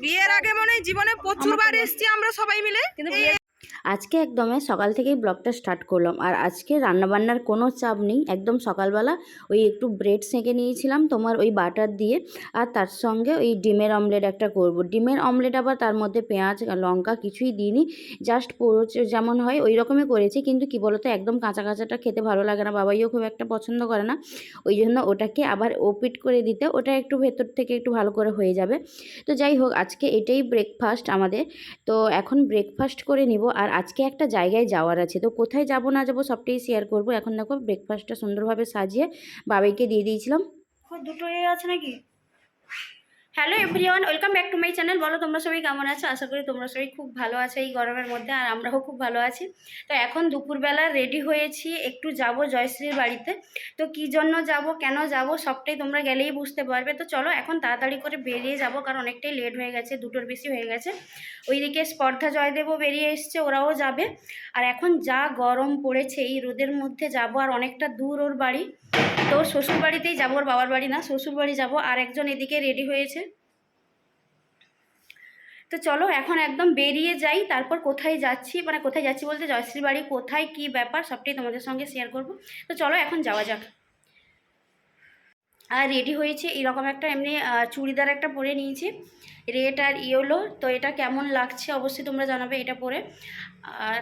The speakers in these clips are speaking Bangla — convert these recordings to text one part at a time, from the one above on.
বিয়ের আগে মনে হয় জীবনে প্রচুরবার এসেছি আমরা সবাই মিলে, কিন্তু আজকে একদমই সকাল থেকেই ব্লগটা স্টার্ট করলাম। আর আজকে রান্নাবান্নার কোনো চাপ নেই, একদম সকালবেলা ওই একটু ব্রেড সেঁকে নিয়েছিলাম তোমার ওই বাটার দিয়ে, আর তার সঙ্গে ওই ডিমের অমলেট একটা করব। ডিমের অমলেট আবার তার মধ্যে পেঁয়াজ লঙ্কা কিছুই দিইনি, জাস্ট পুরো যেমন হয় ওই রকমই করেছি। কিন্তু কি বলতো, একদম কাঁচা কাঁচাটা খেতে ভালো লাগে না, বাবাইও খুব একটা পছন্দ করে না, ওই জন্য ওটাকে আবার ওপিট করে দিতে ওটা একটু ভেতর থেকে একটু ভালো করে হয়ে যাবে। তো যাই হোক, আজকে এটাই ব্রেকফাস্ট আমাদের। তো এখন ব্রেকফাস্ট করে নিব। আর আজকে একটা জায়গায় যাওয়ার আছে, তো কোথায় যাব না যাব সবটাই শেয়ার করব। এখন দেখো ব্রেকফাস্টটা সুন্দরভাবে সাজিয়ে বাবাইকে দিয়ে দিয়েছিলাম। দুটো আছে নাকি? Hello everyone, welcome back to my channel. বলো তোমরা সবাই কেমন আছো? আশা করি তোমরা সবাই খুব ভালো আছো এই গরমের মধ্যে, আর আমরাও খুব ভালো আছি। তো এখন দুপুরবেলা রেডি হয়েছি, একটু যাব জয়শ্রীর বাড়িতে। তো কী জন্য যাব, কেন যাব, সবটাই তোমরা গেলেই বুঝতে পারবে। তো চলো এখন তাড়াতাড়ি করে বেরিয়ে যাব, কারণ অনেকটাই লেট হয়ে গেছে, দুটোর বেশি হয়ে গেছে। ওইদিকে স্পর্ধা জয়দেবও বেরিয়ে এসছে, ওরাও যাবে। আর এখন যা গরম পড়েছে, এই রোদের মধ্যে যাব, আর অনেকটা দূর ওর বাড়ি। তো শ্বশুর বাড়িতেই যাবো, ওর বাবার বাড়ি না, শ্বশুর বাড়ি যাবো। আর একজন এদিকে রেডি হয়েছে। তো চলো এখন একদম বেরিয়ে যাই, তারপর কোথায় যাচ্ছি, মানে কোথায় যাচ্ছি বলতে জয়শ্রী বাড়ি কোথায় কি ব্যাপার সবটাই তোমাদের সঙ্গে শেয়ার করব। তো চলো এখন যাওয়া যাক। আর রেডি হয়েছে এরকম একটা এমনি চুড়িদার একটা পরে নিয়েছি, রেড আর ইয়েলো। তো এটা কেমন লাগছে অবশ্যই তোমরা জানাবে এটা পরে। আর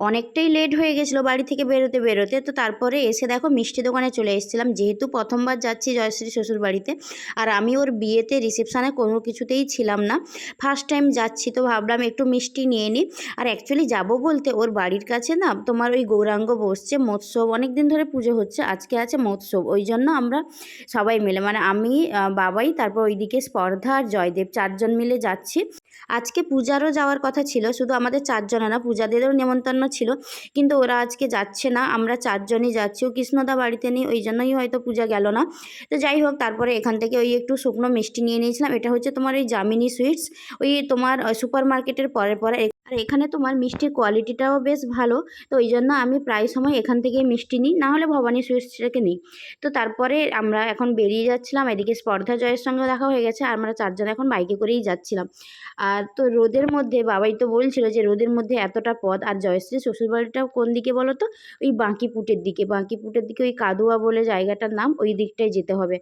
অনেকটাই লেট হয়ে গেছিলো বাড়ি থেকে বেরোতে বেরোতে। তো তারপরে এসে দেখো মিষ্টি দোকানে চলে এসেছিলাম, যেহেতু প্রথমবার যাচ্ছি জয়শ্রী শ্বশুর বাড়িতে। আর আমি ওর বিয়েতে রিসেপশানে কোনো কিছুতেই ছিলাম না, ফার্স্ট টাইম যাচ্ছি, তো ভাবলাম একটু মিষ্টি নিয়ে নিই। আর অ্যাকচুয়ালি যাব বলতে ওর বাড়ির কাছে না তোমার ওই গৌরাঙ্গ বসছে মৎসব, অনেক দিন ধরে পুজো হচ্ছে, আজকে আছে মৎসব, ওই জন্য আমরা সবাই মিলে মানে আমি বাবাই, তারপর ওইদিকে স্পর্ধা আর জয়দেব চারজন মিলে যাচ্ছি। আজকে পূজারও যাওয়ার কথা ছিল, শুধু আমাদের চারজনা না, পূজাদেরও নেমন্তন্ন ছিল, কিন্তু ওরা আজকে যাচ্ছে না, আমরা চারজনই যাচ্ছি। ও কৃষ্ণদা বাড়িতে নেই, ওই জন্যই হয়তো পূজা গেল না। তো যাই হোক, তারপরে এখান থেকে ওই একটু শুকনো মিষ্টি নিয়ে নিয়েছিলাম। এটা হচ্ছে তোমার ওই যামিনী সুইটস, ওই তোমার সুপার মার্কেটের পরে পরে। আর এখানে তোমার মিষ্টির কোয়ালিটিটাও বেশ ভালো, তো ওই জন্য আমি প্রায় সময় এখান থেকে মিষ্টি নিই, না হলে ভবানী সুইটসটাকে নিই। তো তারপরে আমরা এখন বেরিয়ে যাচ্ছিলাম, এদিকে স্পর্ধা জয়ের সঙ্গে দেখা হয়ে গেছে, আর আমরা চারজন এখন বাইকে করেই যাচ্ছিলাম। আর তো রোদের মধ্যে বাবাই তো বলছিল যে রোদের মধ্যে এতটা পথ। আর জয়শ্রী শ্বশুরবাড়িটা কোন দিকে বলো তো, ওই বাঁকিপুটের দিকে, বাঁকিপুটের দিকে ওই কাদুয়া বলে জায়গাটার নাম, ওই দিকটায় যেতে হবে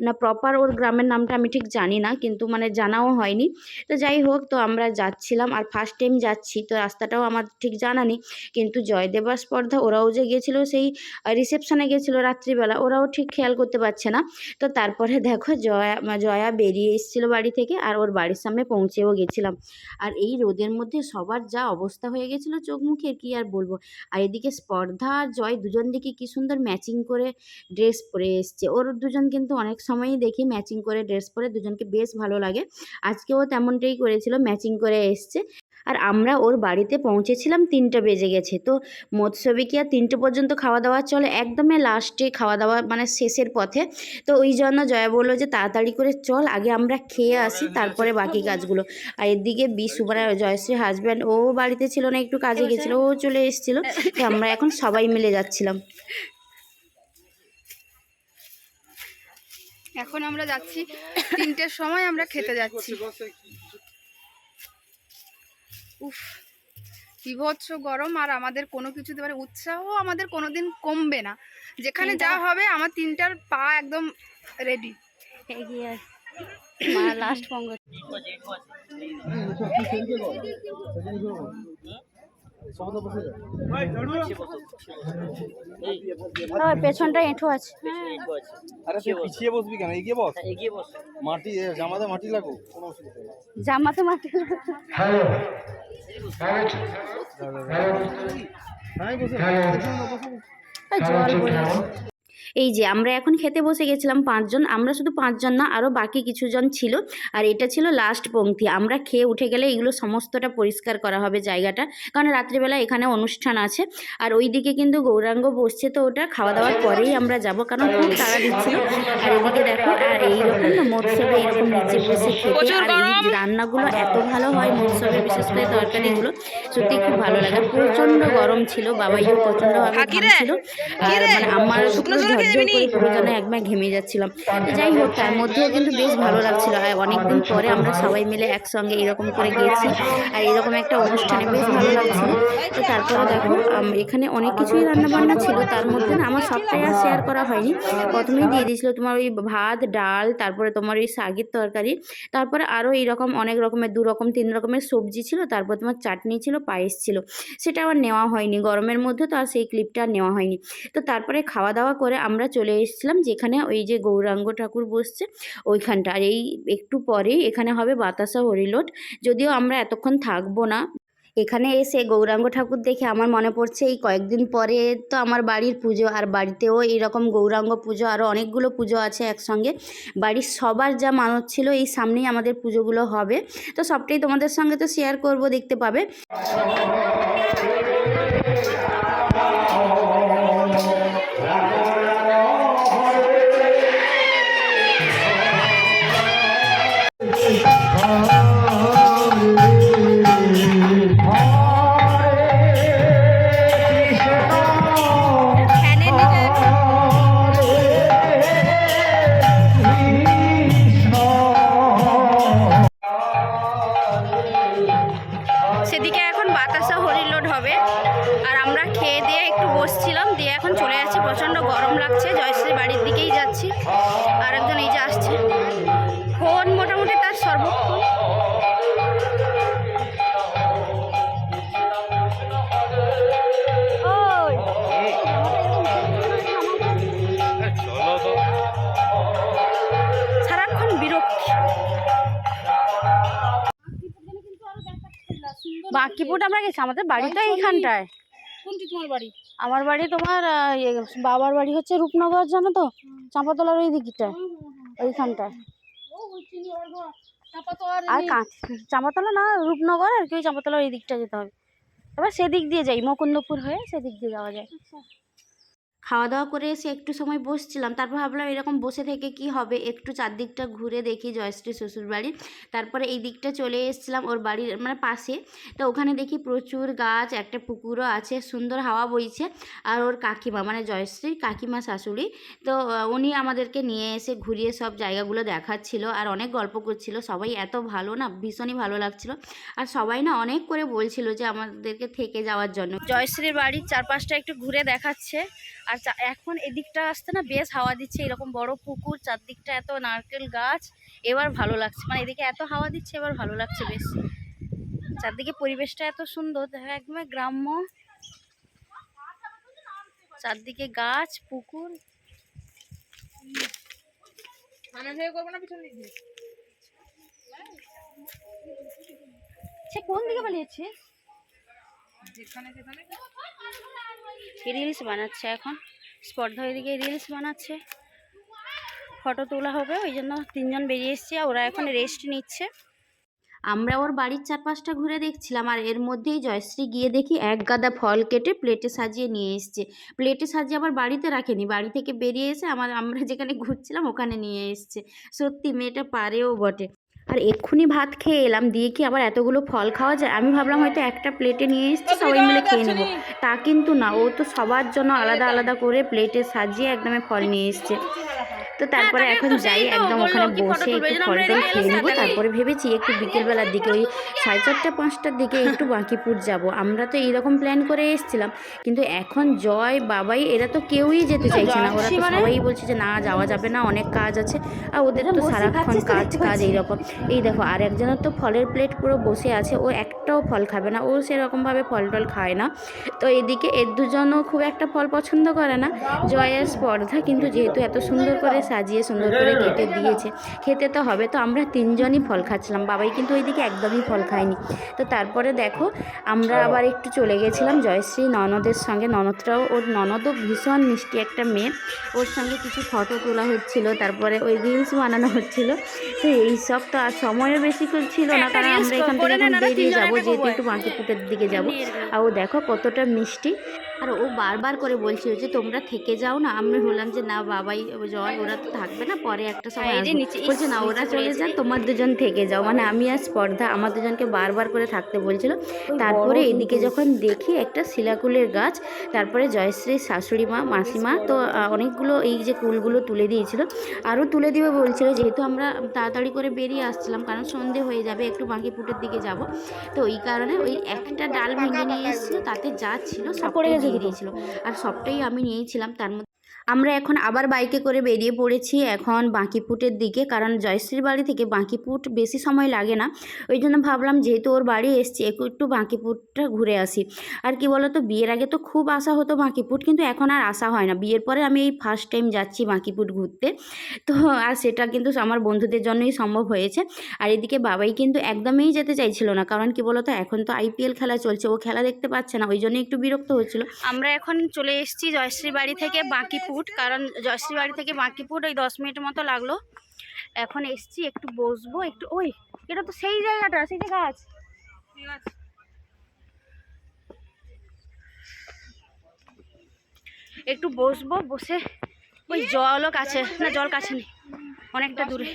না। প্রপার ওর গ্রামের নামটা আমি ঠিক জানি না, কিন্তু মানে জানাও হয়নি। তো যাই হোক, তো আমরা যাচ্ছিলাম, আর ফার্স্ট টাইম যাচ্ছি, তো রাস্তাটাও আমার ঠিক জানা নেই। কিন্তু জয়দেব আর স্পর্ধা ওরাও যে গেছিলো সেই রিসেপশানে গেছিলো রাত্রিবেলা, ওরাও ঠিক খেয়াল করতে পারছে না। তো তারপরে দেখো জয়া বেরিয়ে এসেছিলো বাড়ি থেকে, আর ওর বাড়ির সামনে পৌঁছেও গেছিলাম। আর এই রোদের মধ্যে সবার যা অবস্থা হয়ে গেছিলো চোখ মুখের, কি আর বলবো। আর এদিকে স্পর্ধা আর জয় দুজন দেখি কি সুন্দর ম্যাচিং করে ড্রেস পরে এসছে। ওর দুজন কিন্তু অনেক সময়ই দেখি ম্যাচিং করে ড্রেস পরে, দুজনকে বেশ ভালো লাগে। আজকেও তেমনটাই করেছিল, ম্যাচিং করে এসছে। আর আমরা ওর বাড়িতে পৌঁছেছিলাম 3টা বেজে গেছে। তো মৎসবে কি আর 3টে পর্যন্ত খাওয়া দাওয়া চলে, একদমই লাস্টে খাওয়া দাওয়া মানে শেষের পথে। তো ওই জন্য জয়া বললো যে তাড়াতাড়ি করে চল, আগে আমরা খেয়ে আসি তারপরে বাকি কাজগুলো। আর এদিকে বিশু মানে জয়শ্রীর হাজব্যান্ড, ও বাড়িতে ছিল না, একটু কাজে গেছিলো, ও চলে এসেছিলো। তো আমরা এখন সবাই মিলে যাচ্ছিলাম। এখন আমরা যাচ্ছি 3টের সময়, আমরা খেতে যাচ্ছি। উফ, বিভৎস গরম, আর আমাদের কোনো কিছুতে মানে উৎসাহ আমাদের কোনোদিন কমবে না, যেখানে যা হবে। আমার 3টার পা একদম রেডি, এগিয়ে লাস্ট পঙ্গল। পেছনটা এঁঠো আছে। আরে তুই পিছিয়ে বসবি কেন, এগিয়ে বস, এগিয়ে বস। মাটি জামাতে মাটি লাগো, কোনো অসুবিধা নেই, জামাতে মাটি। হ্যালো হ্যাঁ বসে। এই যে আমরা এখন খেতে বসে গেছিলাম 5জন, আমরা শুধু 5জন না, আরও বাকি কিছুজন ছিল। আর এটা ছিল লাস্ট পংক্তি, আমরা খেয়ে উঠে গেলে এগুলো সমস্তটা পরিষ্কার করা হবে জায়গাটা, কারণ রাত্রিবেলা এখানে অনুষ্ঠান আছে। আর ওই দিকে কিন্তু গৌরাঙ্গ বসছে, তো ওটা খাওয়া দাওয়ার পরেই আমরা যাব, কারণ খুব তাড়া দিচ্ছিল। আর এদিকে দেখো, আর এইরকম না মৎসবে এরকম নিচে বসে খেতে, আর এই রান্নাগুলো এত ভালো হয় মৎসবে, বিশেষ করে তরকারিগুলো সত্যি খুব ভালো লাগে। প্রচণ্ড গরম ছিল, বাবাইও প্রচণ্ডভাবে ঘামছিল। আর মানে আমার ঝরঝর করে পুরো যেন একবার ঘেমে যাচ্ছিলাম। যাই হোক, তার মধ্যেও কিন্তু বেশ ভালো লাগছিল। আর অনেকদিন পরে আমরা সবাই মিলে একসঙ্গে এরকম করে গেছি, আর এরকম একটা অনুষ্ঠানে বেশ ভালো লাগছিল। তো তারপরে দেখো এখানে অনেক কিছুই রান্নাবান্না ছিল, তার মধ্যে না আমার সবটাই আর শেয়ার করা হয়নি। প্রথমেই দিয়ে দিয়েছিল তোমার ওই ভাত, ডাল, তারপরে তোমার ওই শাকের তরকারি, তারপরে আরও এইরকম অনেক রকমের 2 রকম 3 রকমের সবজি ছিল, তারপর তোমার চাটনি ছিল, পায়েস ছিল। সেটা আবার নেওয়া হয়নি গরমের মধ্যে, তো আর সেই ক্লিপটা আর নেওয়া হয়নি। তো তারপরে খাওয়া দাওয়া করে আমরা চলে এসেছিলাম যেখানে ওই যে গৌরাঙ্গ ঠাকুর বসছে ওইখানটা। আর এই একটু পরেই এখানে হবে বাতাসা হরিলোট, যদিও আমরা এতক্ষণ থাকবো না। এখানে এসে গৌরাঙ্গ ঠাকুর দেখে আমার মনে পড়ছে এই কয়েকদিন পরে তো আমার বাড়ির পুজো, আর বাড়িতেও এইরকম গৌরাঙ্গ পুজো, আরও অনেকগুলো পুজো আছে একসঙ্গে। বাড়ির সবার যা মানত ছিল এই সামনেই আমাদের পুজোগুলো হবে, তো সবটাই তোমাদের সঙ্গে তো শেয়ার করব, দেখতে পাবে। সেদিকে এখন বাতাসা হরিলোড হবে, আর আমরা খেয়ে দিয়ে একটু বসছিলাম, দিয়ে এখন চলে যাচ্ছি। প্রচণ্ড গরম লাগছে, জয়শ্রী বাড়ির দিকেই যাচ্ছি। আর একজন এই যে আসছে, ফোন মোটামুটি তার সর্বক্ষণ। সারাক্ষণ বিরক্তি। বাঁকিপুর আমরা গেছি, আমাদের বাড়ি তো এইখানটায়। কোনটি তোমার বাড়ি? আমার বাড়ি তোমার বাবার বাড়ি হচ্ছে রূপনগর, জানো তো, চাঁপাতলার ওই দিকটায়, ওইখানটায়। আর চাঁপাতলা না, রূপনগর আর কি, ওই চাঁপাতলার ওই দিকটা যেতে হবে। এবার সেদিক দিয়ে যাই, মুকুন্দপুর হয়ে সেদিক দিয়ে যাওয়া যায়। খাওয়া দাওয়া করে এসে একটু সময় বসছিলাম, তারপর ভাবলাম এরকম বসে থেকে কি হবে, একটু চারদিকটা ঘুরে দেখি জয়শ্রী শ্বশুর বাড়ি। তারপরে এই দিকটা চলে এসেছিলাম ওর বাড়ির মানে পাশে। তো ওখানে দেখি প্রচুর গাছ, একটা পুকুরও আছে, সুন্দর হাওয়া বইছে। আর ওর কাকিমা মানে জয়শ্রীর কাকিমা শাশুড়ি, তো উনি আমাদেরকে নিয়ে এসে ঘুরিয়ে সব জায়গাগুলো দেখাচ্ছিল আর অনেক গল্প করছিল। সবাই এত ভালো না, ভীষণই ভালো লাগছিল। আর সবাই না অনেক করে বলছিল যে আমাদেরকে থেকে যাওয়ার জন্য। জয়শ্রীর বাড়ির চারপাশটা একটু ঘুরে দেখাচ্ছে। আর এখন এদিকটা আসতে না বেশ হাওয়া দিচ্ছে, এরকম বড় পুকুর, চারদিকটা এত নারকেল গাছ, এবার ভালো লাগছে। মানে এদিকে এত হাওয়া দিচ্ছে, এবার ভালো লাগছে বেশ। চারদিকে পরিবেশটা এত সুন্দর, দেখা একদম গ্রাম্য, চারদিকে গাছ, পুকুর। সে কোন দিকে পালিয়েছে? রিলস বানাচ্ছে এখন, স্পর্ধা এদিকে রিলস বানাচ্ছে, ফটো তোলা হবে, ওই জন্য 3 জন বেরিয়ে এসছে, ওরা এখন রেস্ট নিচ্ছে। আমরা ওর বাড়ির চারপাশটা ঘুরে দেখছিলাম, আর এর মধ্যেই জয়শ্রী গিয়ে দেখি এক গাদা ফল কেটে প্লেটে সাজিয়ে নিয়ে এসছে। প্লেটে সাজিয়ে আবার বাড়িতে রাখেনি, বাড়ি থেকে বেরিয়ে এসে আমরা যেখানে ঘুরছিলাম ওখানে নিয়ে এসছে। সত্যি মেয়েটা পারেও বটে। আর এক্ষুনি ভাত খেয়ে এলাম, দিয়ে কি আবার এতগুলো ফল খাওয়া যায়? আমি ভাবলাম হয়তো একটা প্লেটে নিয়ে এসছি, সবাই মিলে খেয়ে নেবো, তা কিন্তু না, ও তো সবার জন্য আলাদা আলাদা করে প্লেটে সাজিয়ে একদমে ফল নিয়ে এসছে। তো তারপরে এখন যাই একদম ওখানে বসে একটু ফল টল খেয়ে নেবো। তারপরে ভেবেছি একটু বিকেলবেলার দিকে ওই 4:30 5টার দিকে একটু বাঁকিপুর যাব। আমরা তো এইরকম প্ল্যান করে এসেছিলাম, কিন্তু এখন জয় বাবাই এরা তো কেউই যেতে চাইছে না। ওরা তো সবাই বলছে যে না যাওয়া যাবে না, অনেক কাজ আছে, আর ওদের তো সারাক্ষণ কাজ এইরকম। এই দেখো আর একজনের তো ফলের প্লেট পুরো বসে আছে, ও একটাও ফল খাবে না, ও সেরকমভাবে ফল টল খায় না। তো এদিকে এর দুজনও খুব একটা ফল পছন্দ করে না, জয় আর স্পর্ধা। কিন্তু যেহেতু এত সুন্দর করে সাজিয়ে সুন্দর করে কেটে দিয়েছে, খেতে তো হবে। তো আমরা 3 জনই ফল খাচ্ছিলাম, বাবাই কিন্তু ওইদিকে একদমই ফল খায়নি। তো তারপরে দেখো আমরা আবার একটু চলে গেছিলাম জয়শ্রী ননদের সঙ্গে। ননদটাও, ওর ননদও ভীষণ মিষ্টি একটা মেয়ে, ওর সঙ্গে কিছু ফটো তোলা হচ্ছিল, তারপরে ওই রিলস বানানো হচ্ছিল। তো এইসব তো আর সময়ও বেশি ছিল না, কারণ আমরা এখান থেকে এখন বেরিয়ে যাবো, যেহেতু একটু বাঁকিপুরের দিকে যাব। আর ও দেখো কতটা মিষ্টি। আর ও বারবার করে বলছিল যে তোমরা থেকে যাও না। আমি বললাম যে না বাবাই জয় ওরা তো থাকবে না, পরে একটা সময় এই যে আসবো। নিচে, বলছে না ওরা চলে যান, তোমার দুজন থেকে যাও। মানে আমি আর স্পর্ধা আমার দুজনকে বারবার করে থাকতে বলছিল। তারপরে এদিকে যখন দেখি একটা শিলাকুলের গাছ, তারপরে জয়শ্রীর শাশুড়ি মা মাসিমা তো অনেকগুলো এই যে কুলগুলো তুলে দিয়েছিল, আরও তুলে দিবে বলছিল। যেহেতু আমরা তাড়াতাড়ি করে বেরিয়ে আসছিলাম কারণ সন্ধে হয়ে যাবে, একটু বাঁকিপুটের দিকে যাব, তো ওই কারণে ওই একটা ডাল ভেঙে নিয়ে এসেছিলো, তাতে যা ছিল সবটাই দিয়ে দিয়েছিল আর সবটাই আমি নিয়েছিলাম। তার মধ্যে আমরা এখন আবার বাইকে করে বেরিয়ে পড়েছি এখন বাঁকিপুটের দিকে, কারণ জয়শ্রীর বাড়ি থেকে বাঁকিপুট বেশি সময় লাগে না। ওই জন্য ভাবলাম যেহেতু ওর বাড়ি এসছি একটু বাঁকিপুটটা ঘুরে আসি। আর কি বলতো, বিয়ের আগে তো খুব আসা হতো বাঁকিপুট, কিন্তু এখন আর আসা হয় না। বিয়ের পরে আমি এই ফার্স্ট টাইম যাচ্ছি বাঁকিপুট ঘুরতে। তো আর সেটা কিন্তু আমার বন্ধুদের জন্যই সম্ভব হয়েছে। আর এদিকে বাবাই কিন্তু একদমই যেতে চাইছিল না, কারণ কি বলতো এখন তো IPL খেলা চলছে, ও খেলা দেখতে পাচ্ছে না, ওই জন্য একটু বিরক্ত হচ্ছিল। আমরা এখন চলে এসেছি জয়শ্রীর বাড়ি থেকে বাঁকিপুট, কারণ জয়শ্রীর বাড়ি থেকে বাঁকিপুট ওই 10 মিনিট মতো লাগলো। এখন এসেছি একটু বসবো, একটু ওই এটা তো সেই জায়গাটা, সেই যে গাছ, একটু বসবো, বসে ওই জলও কাছে না, জল কাছে নেই, অনেকটা দূরে।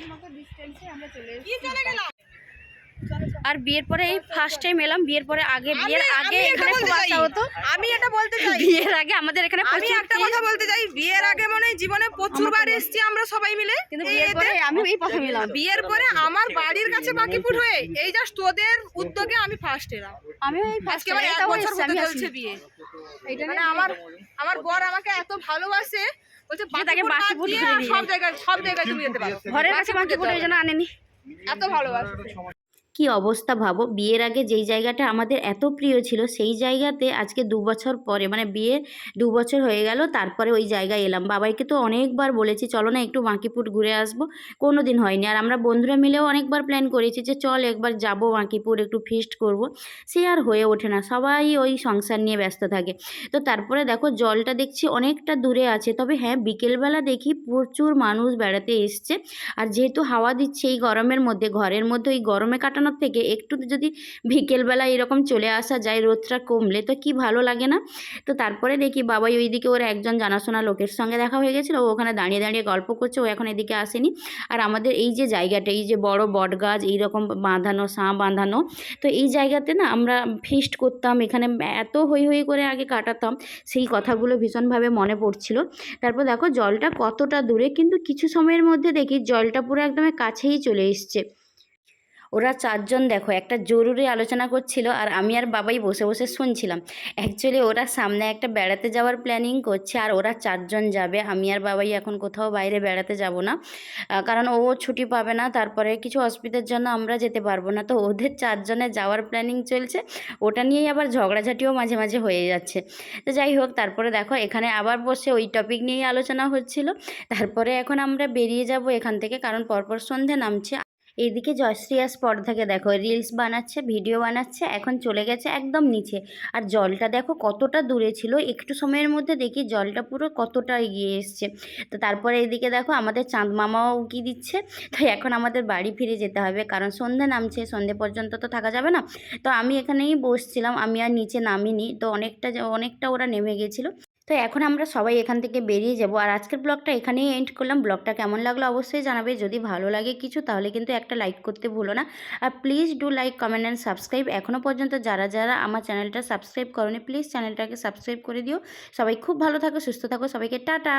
আর বিয়ের পরে এই ফার্স্ট টাইম এলাম। বিয়ের পরে বিয়ের আগে এখানে খুব আসা হতো। আমি এটা বলতে চাই, বিয়ের আগে আমাদের এখানে আমি একটা কথা বলতে চাই, বিয়ের আগে মানে জীবনে প্রচুরবার এসেছি আমরা সবাই মিলে, কিন্তু বিয়ের পরে আমি এই প্রথম এলাম। বিয়ের পরে আমার বাড়ির কাছে বাঁকিপুর হয়ে এই জাস্ট তোদের উদ্যোগে আমি ফার্স্ট এলাম। আমি এই আজকে আমার 1 বছর হতে চলছে বিয়ে। মানে আমার বর আমাকে এত ভালোবাসে, বলছে তাকে বাঁকিপুর বাঁকিপুর দিয়ে ঘুরে নিয়ে সব জায়গায় তুমি যেতে পারো, ঘরের কাছে বাঁকিপুট ওই জন্য আনেনি। এত ভালোবাসে। কি অবস্থা ভাবো, বিয়ের আগে যেই জায়গাটা আমাদের এত প্রিয় ছিল সেই জায়গাতে আজকে 2 বছর পরে, মানে বিয়ে 2 বছর হয়ে গেল, তারপরে ওই জায়গায় এলাম। বাবাইকে তো অনেকবার বলেছি চলো না একটু বাঁকিপুট ঘুরে আসবো, কোনো দিন হয়নি। আর আমরা বন্ধুরা মিলেও অনেকবার প্ল্যান করেছি যে চল একবার যাবো বাঁকিপুর, একটু ফিস্ট করব, সে আর হয়ে ওঠে না, সবাই ওই সংসার নিয়ে ব্যস্ত থাকে। তো তারপরে দেখো জলটা দেখছি অনেকটা দূরে আছে, তবে হ্যাঁ বিকেলবেলা দেখি প্রচুর মানুষ বেড়াতে এসছে। আর যেহেতু হাওয়া দিচ্ছে এই গরমের মধ্যে, ঘরের মধ্যে ওই গরমে কাটানোর থেকে একটু যদি বিকেলবেলা এরকম চলে আসা যায় রোদটা কমলে, তো কি ভালো লাগে না। তো তারপরে দেখি বাবাই ওইদিকে ওর একজন জানাশোনা লোকের সঙ্গে দেখা হয়ে গেছিলো, ও ওখানে দাঁড়িয়ে দাঁড়িয়ে গল্প করছে, ও এখন এদিকে আসেনি। আর আমাদের এই যে জায়গাটা, এই যে বড় বট গাছ এইরকম বাঁধানো, বাঁধানো, তো এই জায়গাতে না আমরা ফিস্ট করতাম, এখানে এত হই হই করে আগে কাটাতাম, সেই কথাগুলো ভীষণভাবে মনে পড়ছিল। তারপর দেখো জলটা কতটা দূরে, কিন্তু কিছু সময়ের মধ্যে দেখি জলটা পুরো একদম কাছেই চলে এসছে। ওরা 4 জন দেখো একটা জরুরি আলোচনা করছিল, আর আমি আর বাবাই বসে বসে শুনছিলাম। অ্যাকচুয়ালি ওরা সামনে একটা বেড়াতে যাওয়ার প্ল্যানিং করছে, আর ওরা 4 জন যাবে। আমি আর বাবাই এখন কোথাও বাইরে বেড়াতে যাব না, কারণ ও ছুটি পাবে না, তারপরে কিছু অসুবিধার জন্য আমরা যেতে পারবো না। তো ওদের 4 জনের যাওয়ার প্ল্যানিং চলছে, ওটা নিয়েই আবার ঝগড়াঝাটিও মাঝে মাঝে হয়ে যাচ্ছে। তো যাই হোক, তারপরে দেখো এখানে আবার বসে ওই টপিক নিয়েই আলোচনা হচ্ছিল। তারপরে এখন আমরা বেরিয়ে যাব এখান থেকে, কারণ পরপর সন্ধে নামছে। এইদিকে জয়শ্রী আর স্পর্ধাকে দেখো রিলস বানাচ্ছে, ভিডিও বানাচ্ছে, এখন চলে গেছে একদম নিচে। আর জলটা দেখো কতটা দূরে ছিল, একটু সময়ের মধ্যে দেখি জলটা পুরো কতটা এগিয়ে এসছে। তো তারপরে এইদিকে দেখো আমাদের চাঁদ মামাও উকি দিচ্ছে। তাই এখন আমাদের বাড়ি ফিরে যেতে হবে, কারণ সন্ধে নামছে, সন্ধে পর্যন্ত তো থাকা যাবে না। তো আমি এখানেই বসছিলাম, আমি আর নিচে নামিনি, তো অনেকটা ওরা নেমে গেছিলো। তো এখন আমরা সবাই এখান থেকে বেরিয়ে যাব। আর আজকের ব্লগটা এখানেই এন্ড করলাম। ব্লগটা কেমন লাগলো অবশ্যই জানাবে, যদি ভালো লাগে কিছু তাহলে কিন্তু একটা লাইক করতে ভুলো না। আর please do like, comment and subscribe. এখনও পর্যন্ত যারা আমার চ্যানেলটা সাবস্ক্রাইব করোনি প্লিজ চ্যানেলটাকে সাবস্ক্রাইব করে দিও। সবাই খুব ভালো থাকো, সুস্থ থাকো, সবাইকে টাটা।